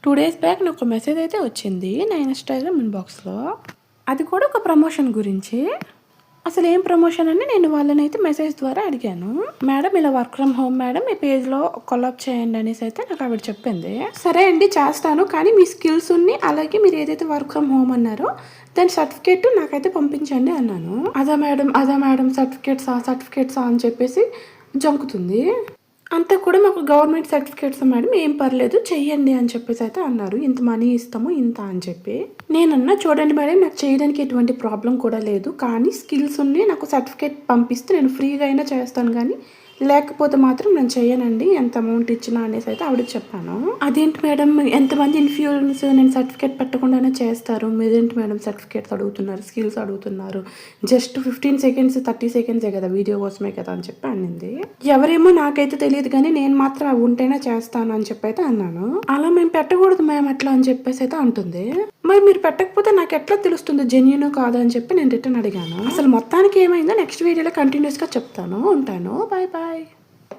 2 days back నాకు ఒక message అయితే వచ్చింది నా ఇన్‌స్టాగ్రామ్ ఇన్‌బాక్స్‌లో. అది కూడా ఒక ప్రమోషన్ గురించి. అసలు ఏం ప్రమోషన్ అని నేను వాళ్ళనైతే మెసేజ్ ద్వారా అడిగాను. మేడం ఇలా వర్క్ ఫ్రమ్ హోమ్ మేడం మీ పేజ్‌లో కొలాబ్ చేయండి అనేసి అయితే నాకు ఆవిడ చెప్పింది. సరే అండి చేస్తాను. కానీ మీ స్కిల్స్ ఉన్ని అలాగే మీరు ఏదైతే వర్క్ ఫ్రమ్ హోమ్ అన్నారో దాని సర్టిఫికేట్ నాకైతే పంపించండి అన్నాను. అదా మేడం సర్టిఫికేట్సా అని చెప్పేసి జంకుతుంది. అంతా కూడా మాకు గవర్నమెంట్ సర్టిఫికేట్స్ మేడం ఏం పర్లేదు చెయ్యండి అని చెప్పేసి అయితే అన్నారు. ఇంత మనీ ఇస్తాము ఇంత అని చెప్పి. నేనన్నా చూడండి మేడం నాకు చేయడానికి ఎటువంటి ప్రాబ్లం కూడా లేదు. కానీ స్కిల్స్ ఉండి నాకు సర్టిఫికేట్ పంపిస్తే నేను ఫ్రీగా అయినా చేస్తాను కానీ లేకపోతే మాత్రం నేను చెయ్యనండి ఎంత అమౌంట్ ఇచ్చినా అనేసి అయితే ఆవిడకి చెప్పాను. అదేంటి మేడం ఎంతమంది ఇన్ఫ్లుయెన్స్ నేను సర్టిఫికేట్ పెట్టకుండానే చేస్తారు. మీరేంటి మేడం సర్టిఫికేట్స్ అడుగుతున్నారు స్కిల్స్ అడుగుతున్నారు. జస్ట్ 15 సెకండ్స్ 30 సెకండ్సే కదా వీడియో కోసమే కదా అని చెప్పి అనింది. ఎవరేమో నాకైతే తెలియదు కానీ నేను మాత్రం అవి ఉంటేనే చేస్తాను అని చెప్పి అయితే అన్నాను. అలా మేము పెట్టకూడదు మ్యామ్ అట్లా అని చెప్పేసి అయితే అంటుంది. మరి మీరు పెట్టకపోతే నాకు ఎట్లా తెలుస్తుంది జెన్యూన్ కాదా అని చెప్పి నేను రిటర్న్ అడిగాను. అసలు మొత్తానికి ఏమైందో నెక్స్ట్ వీడియోలో కంటిన్యూస్గా చెప్తాను. ఉంటాను. Bye bye.